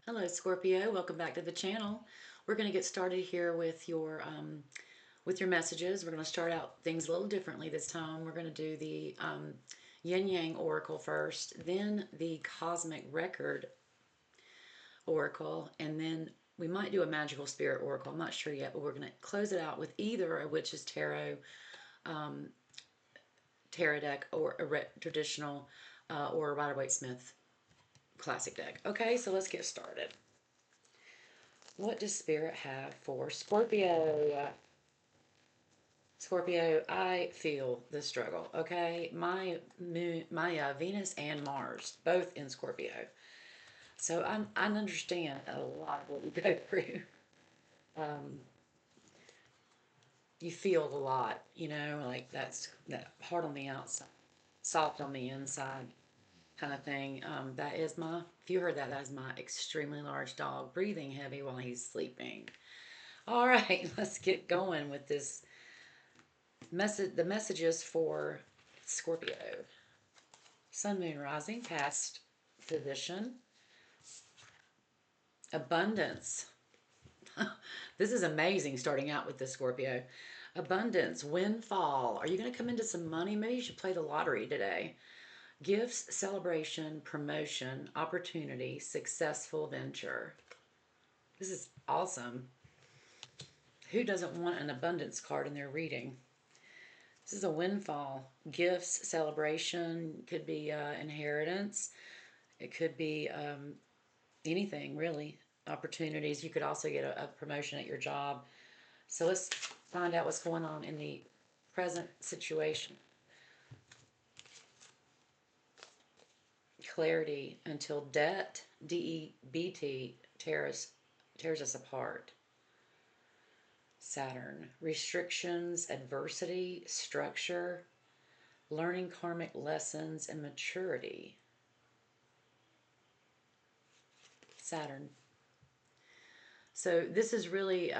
Hello Scorpio, welcome back to the channel. We're going to get started here with your messages. We're going to start out things a little differently this time. We're going to do the Yin Yang Oracle first, then the Cosmic Record Oracle, and then we might do a Magical Spirit Oracle. I'm not sure yet, but we're going to close it out with either a Witch's Tarot um, tarot deck or a traditional or a Rider-Waite-Smith classic deck. Okay, so let's get started. What does Spirit have for Scorpio? Scorpio, I feel the struggle. Okay, my Venus and Mars both in Scorpio, so I understand a lot of what you go through. Um, you feel a lot, like that hard on the outside, soft on the inside, kind of thing. That is my. If you heard that, that is my extremely large dog breathing heavy while he's sleeping. All right, let's get going with this message. The messages for Scorpio. Sun, Moon, Rising, past position. Abundance. This is amazing starting out with this Scorpio. Abundance, windfall. Are you going to come into some money? Maybe you should play the lottery today. Gifts, celebration, promotion, opportunity, successful venture. This is awesome. Who doesn't want an abundance card in their reading? This is a windfall. Gifts, celebration, could be inheritance. It could be anything, really. Opportunities. You could also get a promotion at your job. So let's find out what's going on in the present situation. Clarity until debt, DEBT, tears us apart. Saturn. Restrictions, adversity, structure, learning karmic lessons, and maturity. Saturn. So this is really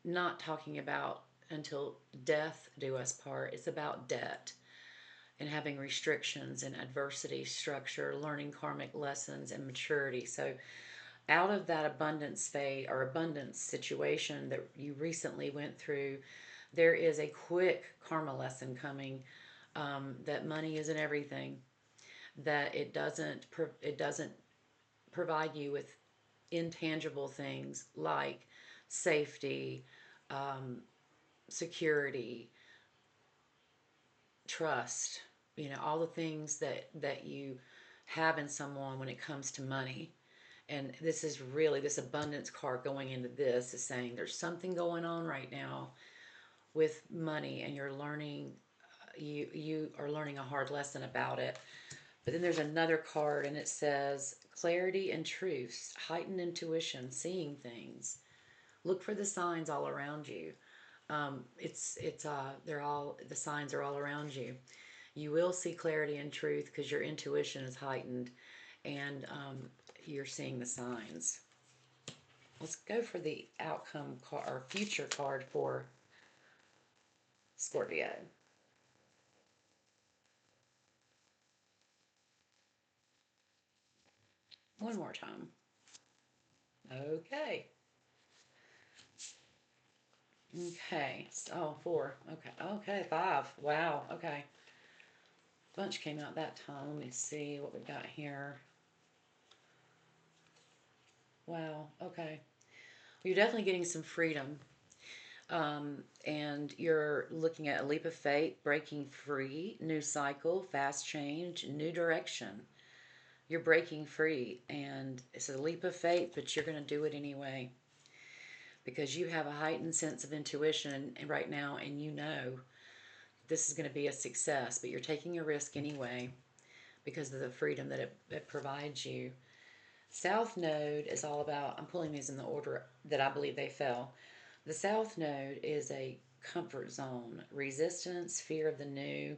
not talking about until death do us part. It's about debt and having restrictions and adversity, structure, learning karmic lessons, and maturity. So out of that abundance phase or abundance situation that you recently went through, there is a quick karma lesson coming, that money isn't everything, that it doesn't provide you with intangible things like safety, um, security, trust, all the things that you have in someone when it comes to money. And this is really, this abundance card going into this is saying there's something going on right now with money, and you're learning, you are learning a hard lesson about it. But then there's another card, and it says clarity and truth, heightened intuition, seeing things. Look for the signs all around you. They're all, the signs are all around you. You will see clarity and truth because your intuition is heightened, and you're seeing the signs. Let's go for the outcome card or future card for Scorpio. One more time. Okay. Okay. Oh, four. Okay. Okay. Five. Wow. Okay. Bunch came out that time. Let me see what we got here. Wow. Okay. You're definitely getting some freedom. And you're looking at a leap of faith, breaking free, new cycle, fast change, new direction. You're breaking free, and it's a leap of faith, but you're going to do it anyway because you have a heightened sense of intuition right now, and you know this is going to be a success, but you're taking a risk anyway because of the freedom that it provides you. South Node is all about, I'm pulling these in the order that I believe they fell. The South Node is a comfort zone, resistance, fear of the new,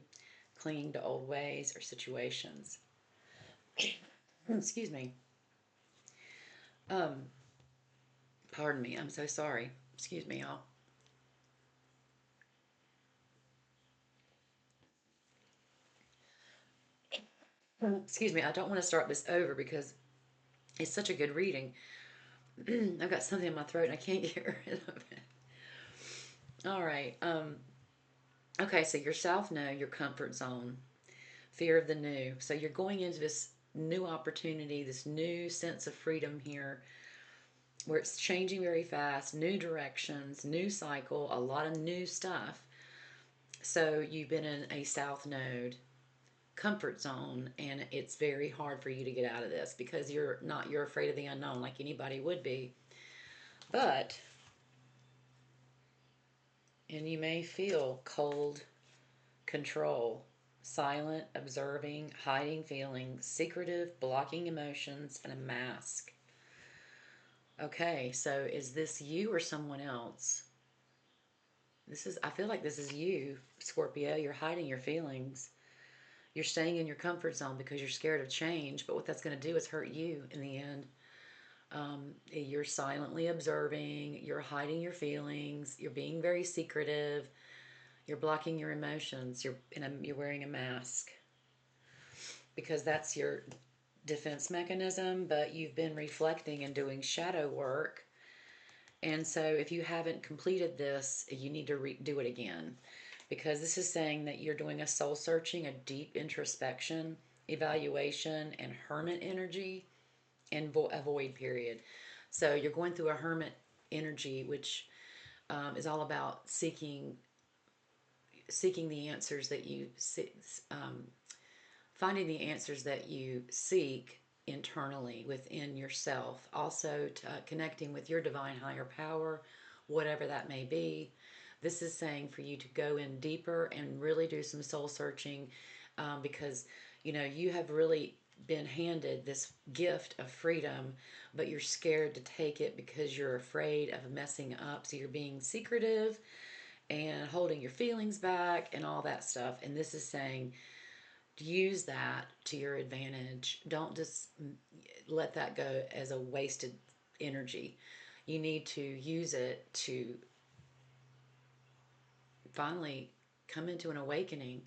clinging to old ways or situations. Excuse me. Um, Pardon me, I'm so sorry. Excuse me, y'all. Excuse me, I don't want to start this over because it's such a good reading. I've got something in my throat and I can't get rid of it. All right. Okay, so your South Node, your comfort zone, fear of the new. So you're going into this new opportunity, this new sense of freedom here where it's changing very fast, new directions, new cycle, a lot of new stuff. So you've been in a South Node comfort zone and it's very hard for you to get out of this because you're afraid of the unknown like anybody would be. But and you may feel cold control, silent, observing, hiding feelings, secretive, blocking emotions, and a mask. Okay, so is this you or someone else? I feel like this is you, Scorpio. You're hiding your feelings. You're staying in your comfort zone because you're scared of change, but what that's going to do is hurt you in the end. You're silently observing, you're hiding your feelings, you're being very secretive, you're blocking your emotions, you're wearing a mask because that's your defense mechanism, but you've been reflecting and doing shadow work. And so if you haven't completed this, you need to do it again because this is saying that you're doing a soul searching, a deep introspection, evaluation, and hermit energy and a void period. So you're going through a hermit energy, which is all about seeking the answers that you um, finding the answers that you seek internally within yourself. Also, connecting with your divine higher power, whatever that may be. This is saying for you to go in deeper and really do some soul searching because you have really been handed this gift of freedom, but you're scared to take it because you're afraid of messing up. So you're being secretive and holding your feelings back and all that stuff. And this is saying use that to your advantage. Don't just let that go as a wasted energy. You need to use it to finally come into an awakening.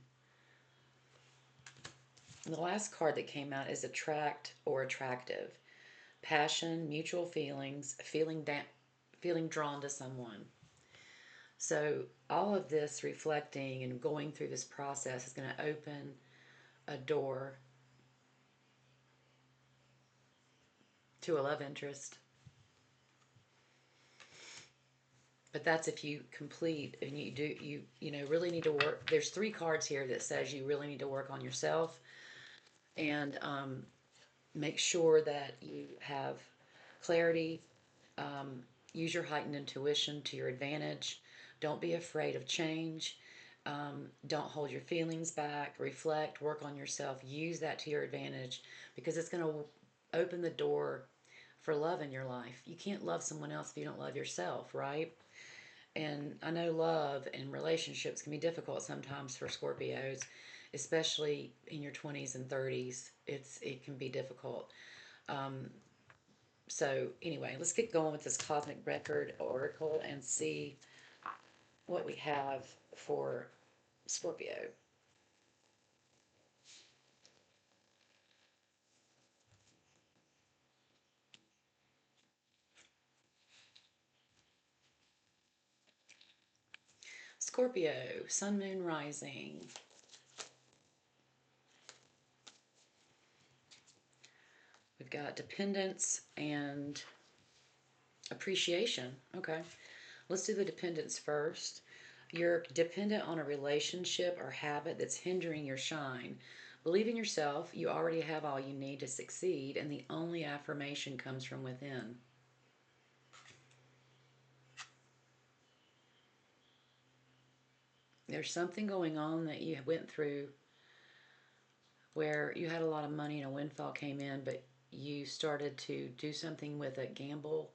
And the last card that came out is attract or attractive. Passion, mutual feelings, feeling drawn to someone. So all of this reflecting and going through this process is going to open a door to a love interest. But that's if you complete and you really need to work. There's three cards here that says you really need to work on yourself and make sure that you have clarity. Use your heightened intuition to your advantage. Don't be afraid of change. Don't hold your feelings back. Reflect, work on yourself. Use that to your advantage because it's going to open the door for love in your life. You can't love someone else if you don't love yourself, right? And I know love and relationships can be difficult sometimes for Scorpios, especially in your 20s and 30s. It can be difficult. Um, so anyway, let's get going with this Cosmic Record Oracle and see what we have for Scorpio. Scorpio, Sun, Moon, Rising. We've got dependence and appreciation. Okay, let's do the dependence first. You're dependent on a relationship or habit that's hindering your shine. Believe in yourself. You already have all you need to succeed, and the only affirmation comes from within. There's something going on that you went through where you had a lot of money and a windfall came in, but you started to do something with a gamble.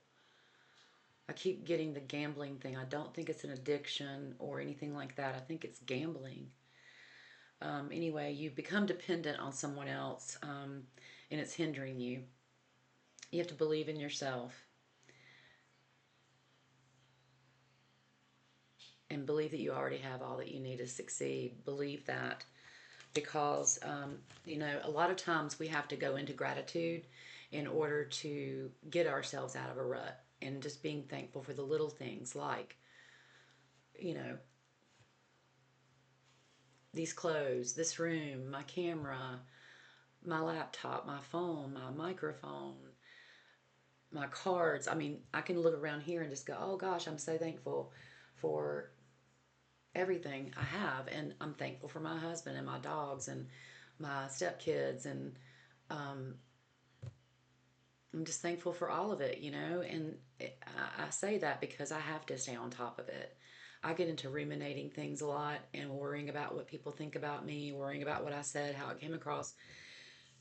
I keep getting the gambling thing. I don't think it's an addiction or anything like that. I think it's gambling. Anyway, you become dependent on someone else and it's hindering you. You have to believe in yourself and believe that you already have all that you need to succeed. Believe that. because, you know, a lot of times we have to go into gratitude in order to get ourselves out of a rut, and just being thankful for the little things like, you know, these clothes, this room, my camera, my laptop, my phone, my microphone, my cards. I mean, I can look around here and just go, oh gosh, I'm so thankful for everything I have. And I'm thankful for my husband and my dogs and my stepkids. And um, I'm just thankful for all of it, you know. And I say that because I have to stay on top of it. I get into ruminating things a lot and worrying about what people think about me, worrying about what I said, how it came across.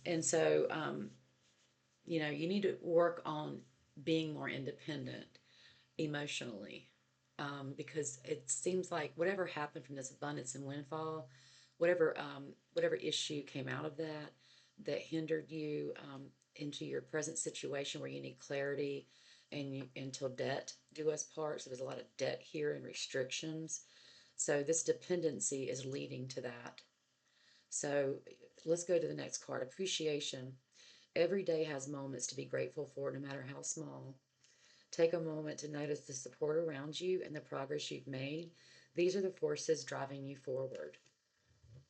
And so, you know, you need to work on being more independent emotionally, because it seems like whatever happened from this abundance and windfall, whatever issue came out of that that hindered you, into your present situation where you need clarity, and until death do us part. So there's a lot of debt here and restrictions. So this dependency is leading to that. So let's go to the next card. Appreciation. Every day has moments to be grateful for, no matter how small. Take a moment to notice the support around you and the progress you've made. These are the forces driving you forward.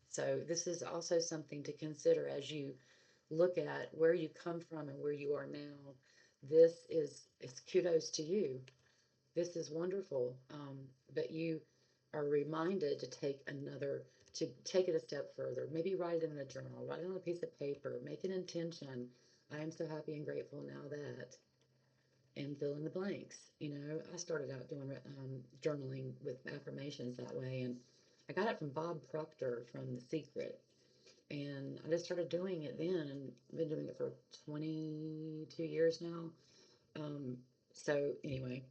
So, this is also something to consider as you look at where you come from and where you are now. This is it's kudos to you. This is wonderful. But you are reminded to take it a step further. Maybe write it in a journal, write it on a piece of paper, make an intention. I am so happy and grateful now that, and fill in the blanks. You know, I started out doing journaling with affirmations that way, and I got it from Bob Proctor from The Secret, and I just started doing it then, and I've been doing it for 22 years now. Um, so anyway,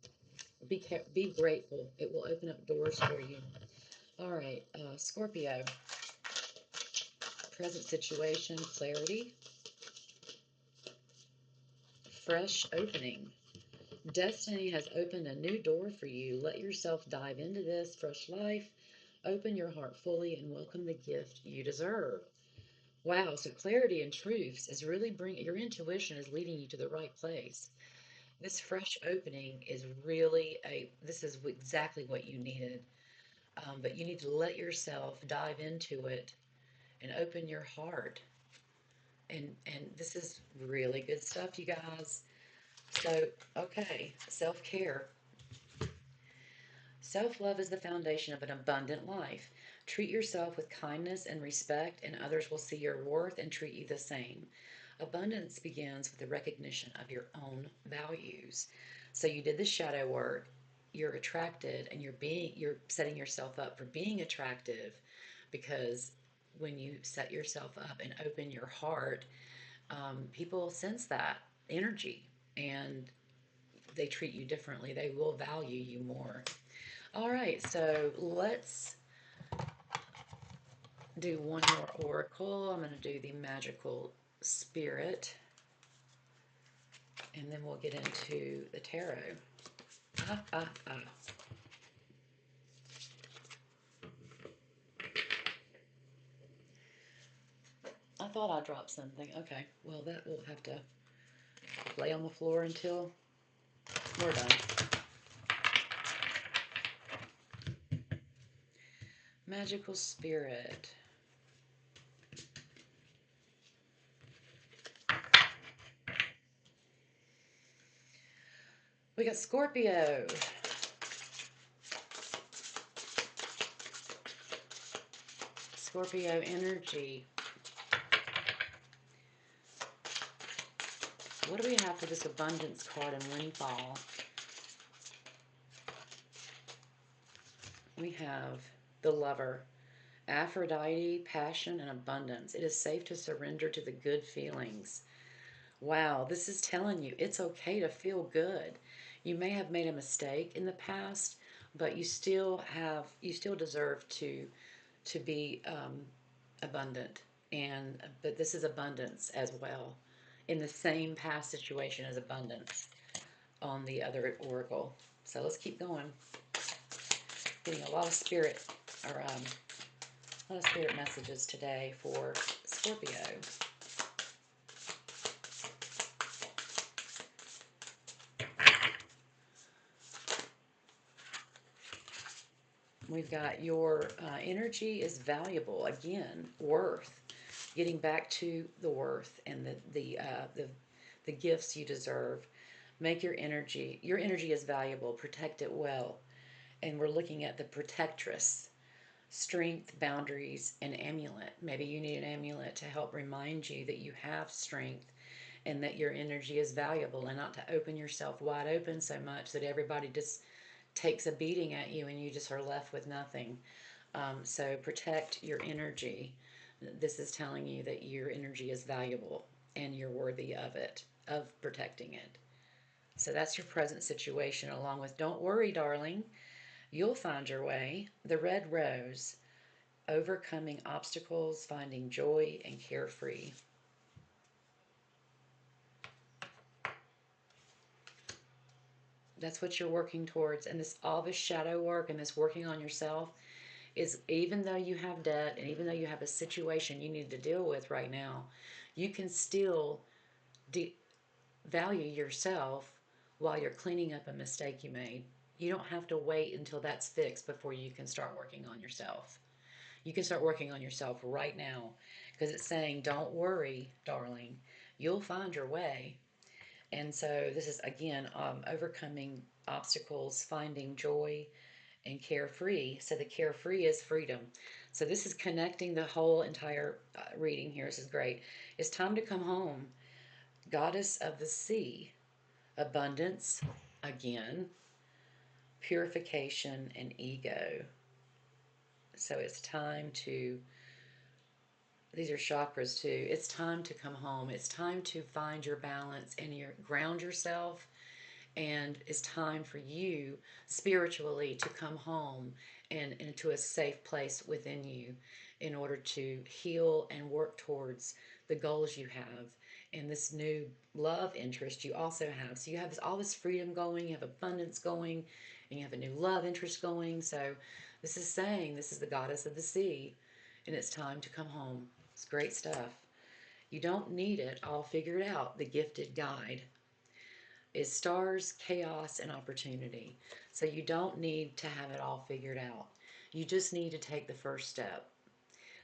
be grateful. It will open up doors for you. All right, Scorpio, present situation, clarity, fresh opening. Destiny has opened a new door for you. Let yourself dive into this fresh life. Open your heart fully and welcome the gift you deserve. Wow, so clarity and truths is really bringing your intuition is leading you to the right place. This fresh opening is really this is exactly what you needed. But you need to let yourself dive into it and open your heart. And this is really good stuff, you guys. So, okay, self care. Self love is the foundation of an abundant life. Treat yourself with kindness and respect, and others will see your worth and treat you the same. Abundance begins with the recognition of your own values. So you did the shadow work, you're attracted, and you're setting yourself up for being attractive, because when you set yourself up and open your heart, people sense that energy, and they treat you differently. They will value you more. All right, so let's do one more oracle. I'm going to do the magical spirit, and then we'll get into the tarot. Ah, ah, ah. I thought I dropped something. Okay, well, that will have to lay on the floor until we're done. Magical spirit. We got Scorpio. Scorpio energy. What do we have for this abundance card in Windfall? We have the Lover. Aphrodite, passion, and abundance. It is safe to surrender to the good feelings. Wow, this is telling you it's okay to feel good. You may have made a mistake in the past, but you still deserve to be abundant, and but this is abundance as well, in the same past situation as abundance on the other oracle. So let's keep going. Getting a lot of spirit or A lot of spirit messages today for Scorpio. We've got your energy is valuable. Again, worth. Getting back to the worth and the gifts you deserve. Make your energy. Your energy is valuable. Protect it well. And we're looking at the protectress. Strength, boundaries, and amulet. Maybe you need an amulet to help remind you that you have strength and that your energy is valuable, and not to open yourself wide open so much that everybody just takes a beating at you and you just are left with nothing. So protect your energy. This is telling you that your energy is valuable and you're worthy of it, of protecting it. So that's your present situation, along with don't worry, darling. You'll find your way. The red rose, overcoming obstacles, finding joy, and carefree. That's what you're working towards. And all this shadow work and this working on yourself is, even though you have debt and even though you have a situation you need to deal with right now, you can still value yourself while you're cleaning up a mistake you made. You don't have to wait until that's fixed before you can start working on yourself. You can start working on yourself right now, because it's saying, don't worry, darling, you'll find your way. And so this is, again, overcoming obstacles, finding joy, and carefree. So the carefree is freedom. So this is connecting the whole entire reading here. This is great. It's time to come home. Goddess of the sea, abundance, again, purification, and ego. So it's time to, these are chakras too. It's time to come home. It's time to find your balance and ground yourself. And it's time for you spiritually to come home and into a safe place within you in order to heal and work towards the goals you have and this new love interest you also have. So you have all this freedom going, you have abundance going, and you have a new love interest going. So this is saying this is the goddess of the sea, and it's time to come home. It's great stuff. You don't need it all figured out. The gifted guide is stars, chaos, and opportunity. So you don't need to have it all figured out. You just need to take the first step.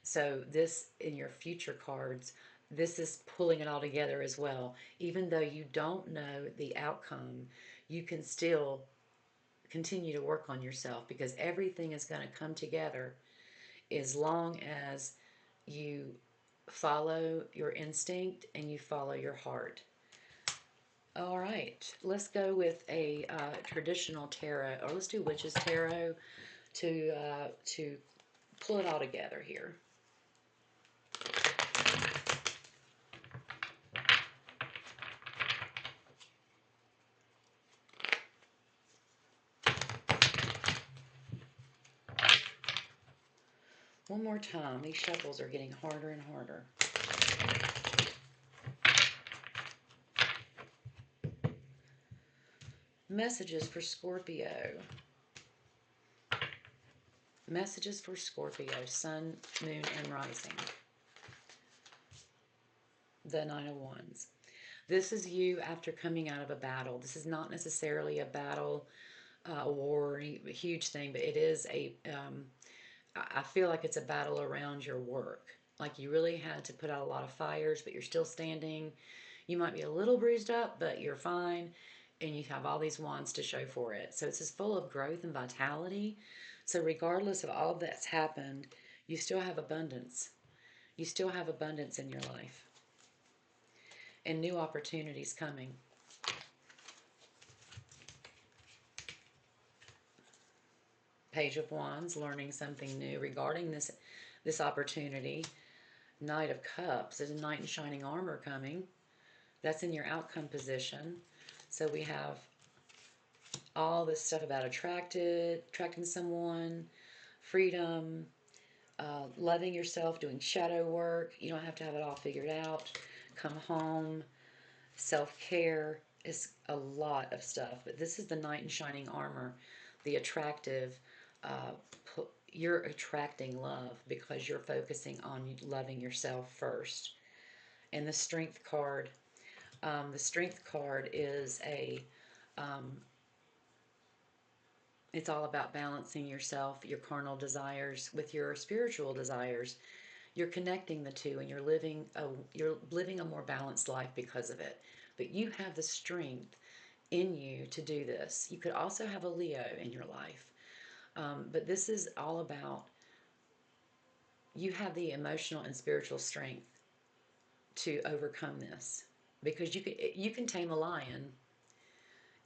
So this, in your future cards, this is pulling it all together as well. Even though you don't know the outcome, you can still continue to work on yourself, because everything is going to come together as long as you follow your instinct and you follow your heart. All right, let's go with a traditional tarot, or let's do Witch's Tarot to pull it all together here. One more time. These shuffles are getting harder and harder. Messages for Scorpio. Messages for Scorpio, Sun, Moon, and Rising. The Nine of Wands. This is you after coming out of a battle. This is not necessarily a battle, a war, a huge thing, but it is I feel like it's a battle around your work. Like you really had to put out a lot of fires, but you're still standing. You might be a little bruised up, but you're fine. And you have all these wands to show for it. So it's just full of growth and vitality. So regardless of all that's happened, you still have abundance. You still have abundance in your life. And new opportunities coming. Page of Wands, learning something new regarding this opportunity. Knight of Cups, there's a knight in shining armor coming. That's in your outcome position. So we have all this stuff about attracting someone, freedom, loving yourself, doing shadow work. You don't have to have it all figured out. Come home, self-care is a lot of stuff. But this is the knight in shining armor, the attractive, you're attracting love because you're focusing on loving yourself first. And the strength card is it's all about balancing yourself, your carnal desires with your spiritual desires. You're connecting the two, and you're living a more balanced life because of it. But you have the strength in you to do this. You could also have a Leo in your life, but this is all about you have the emotional and spiritual strength to overcome this, because you can tame a lion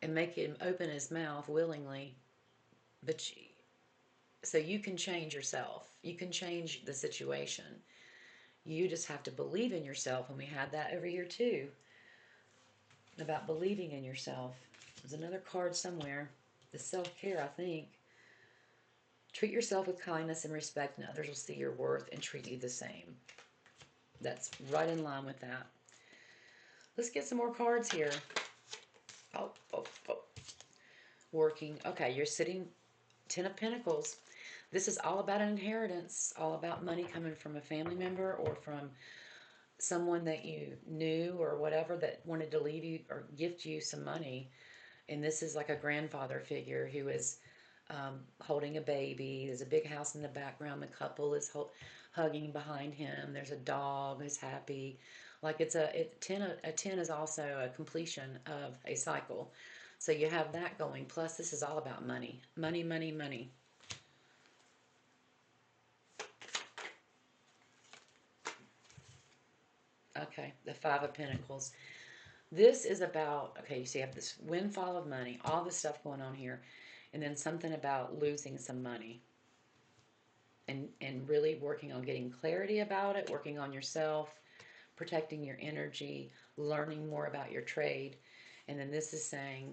and make him open his mouth willingly, but so you can change yourself. You can change the situation. You just have to believe in yourself, and we had that over here too about believing in yourself. There's another card somewhere. The self-care, I think. Treat yourself with kindness and respect, and others will see your worth and treat you the same. That's right in line with that. Let's get some more cards here. Oh, oh, oh. Working. Okay, you're sitting 10 of Pentacles. This is all about an inheritance, all about money coming from a family member or from someone that you knew or whatever that wanted to leave you or gift you some money. And this is like a grandfather figure who is holding a baby. There's a big house in the background. The couple is hugging behind him. There's a dog who's happy. Like a 10 is also a completion of a cycle. So you have that going. Plus, this is all about money. Money, money, money. Okay, the Five of Pentacles. This is about, okay, you see, you have this windfall of money, all this stuff going on here, and then something about losing some money. And really working on getting clarity about it, working on yourself, protecting your energy, learning more about your trade. And then this is saying,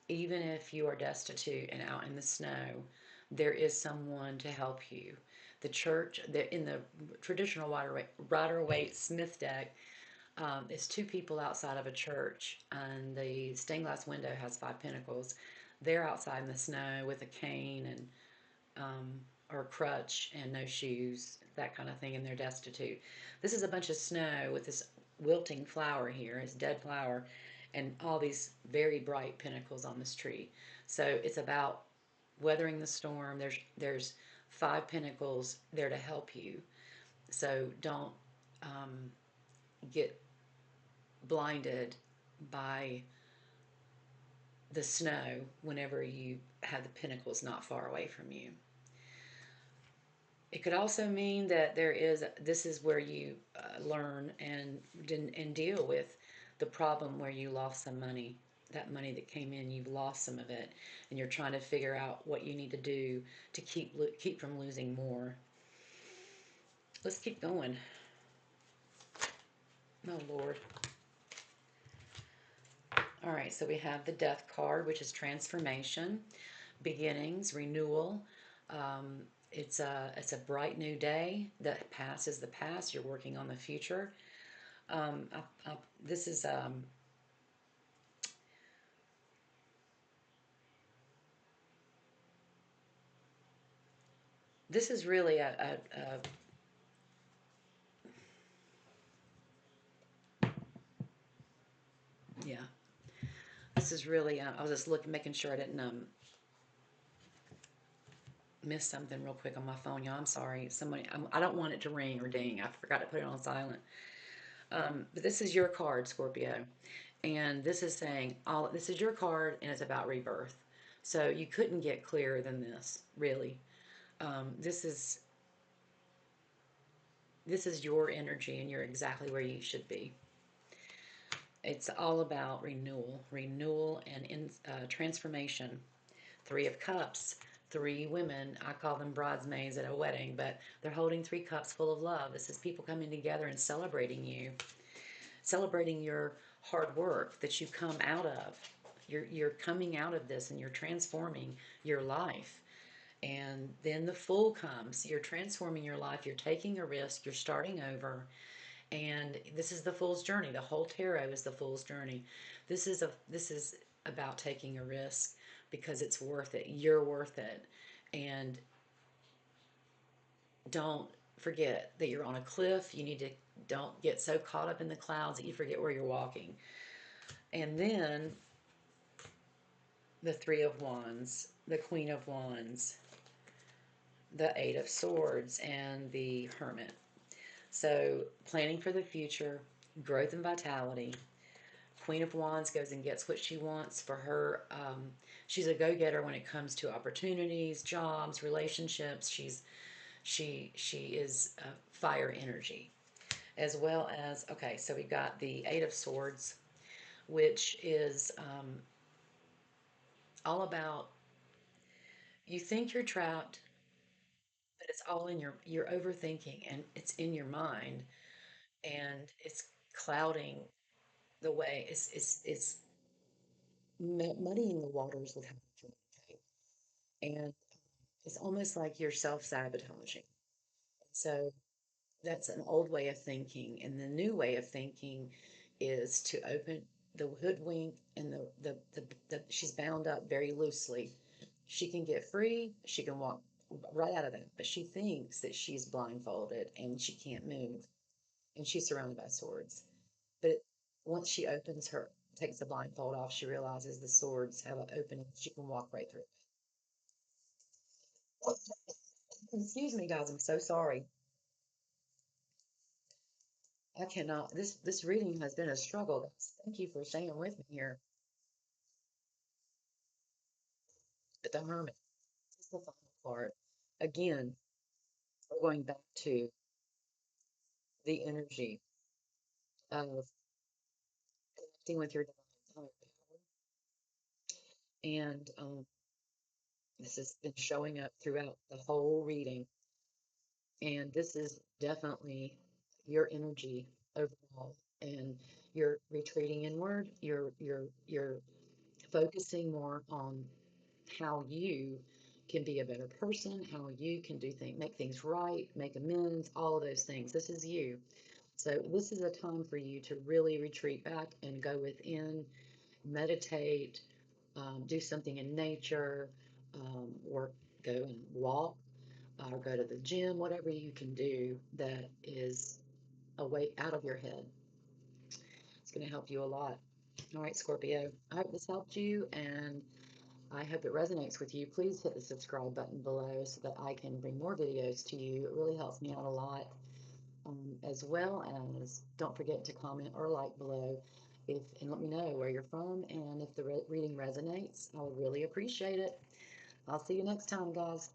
even if you are destitute and out in the snow, there is someone to help you. The church, in the traditional Rider-Waite Smith deck, it's two people outside of a church, and the stained glass window has five pentacles. They're outside in the snow with a cane and or a crutch and no shoes, that kind of thing, and they're destitute. This is a bunch of snow with this wilting flower here, it's dead flower, and all these very bright pentacles on this tree. So it's about weathering the storm. There's five pentacles there to help you. So don't get blinded by the snow whenever you have the pentacles not far away from you. It could also mean that this is where you learn and deal with the problem where you lost some money. That money that came in, you've lost some of it, and you're trying to figure out what you need to do to keep from losing more. Let's keep going. Oh, Lord. All right, so we have the Death card, which is transformation, beginnings, renewal. It's a bright new day. The past is the past. You're working on the future. This is really a yeah. This is really. I was just making sure I didn't miss something real quick on my phone, y'all. I'm sorry. I don't want it to ring or ding. I forgot to put it on silent. But this is your card, Scorpio, and this is saying this is your card, and it's about rebirth. So you couldn't get clearer than this, really. This is your energy, and you're exactly where you should be. It's all about renewal, and transformation. Three of Cups, three women. I call them bridesmaids at a wedding, but they're holding three cups full of love. This is people coming together and celebrating you, celebrating your hard work that you come out of. You're coming out of this, and you're transforming your life. And then the Fool comes. You're transforming your life. You're taking a risk. You're starting over. And this is the Fool's journey. The whole tarot is the Fool's journey. This is about taking a risk because it's worth it. You're worth it. And Don't forget that you're on a cliff. You need to don't get so caught up in the clouds that you forget where you're walking. And then the Three of Wands, the Queen of Wands, the Eight of Swords, and the Hermit. So, planning for the future, growth and vitality. Queen of Wands goes and gets what she wants for her. She's a go-getter when it comes to opportunities, jobs, relationships. She is fire energy, as well as, okay, so we've got the Eight of Swords, which is all about, you think you're trapped, but it's all in you're overthinking, and it's in your mind, and it's clouding the way, it's muddying the waters with how you communicate, and it's almost like you're self-sabotaging. So that's an old way of thinking, and the new way of thinking is to open the hoodwink, and she's bound up very loosely. She can get free, she can walk right out of that, but she thinks that she's blindfolded and she can't move, and she's surrounded by swords. But once she opens her takes the blindfold off, she realizes the swords have an opening, she can walk right through. Excuse me, guys, I'm so sorry. I cannot. This reading has been a struggle. Thank you for staying with me here. But the Hermit is the final part. Again, we're going back to the energy of connecting with your divine higher power, and this has been showing up throughout the whole reading. And this is definitely your energy overall. And you're retreating inward. You're focusing more on how you can be a better person, how you can do things, make things right, make amends, all of those things. This is you. So this is a time for you to really retreat back and go within, meditate, do something in nature, or go and walk, or go to the gym, whatever you can do that is a way out of your head. It's going to help you a lot. All right, Scorpio, I hope this helped you, and I hope it resonates with you. Please hit the subscribe button below so that I can bring more videos to you. It really helps me out a lot. As well as don't forget to comment or like below if and let me know where you're from, and if the reading resonates, I would really appreciate it. I'll see you next time, guys.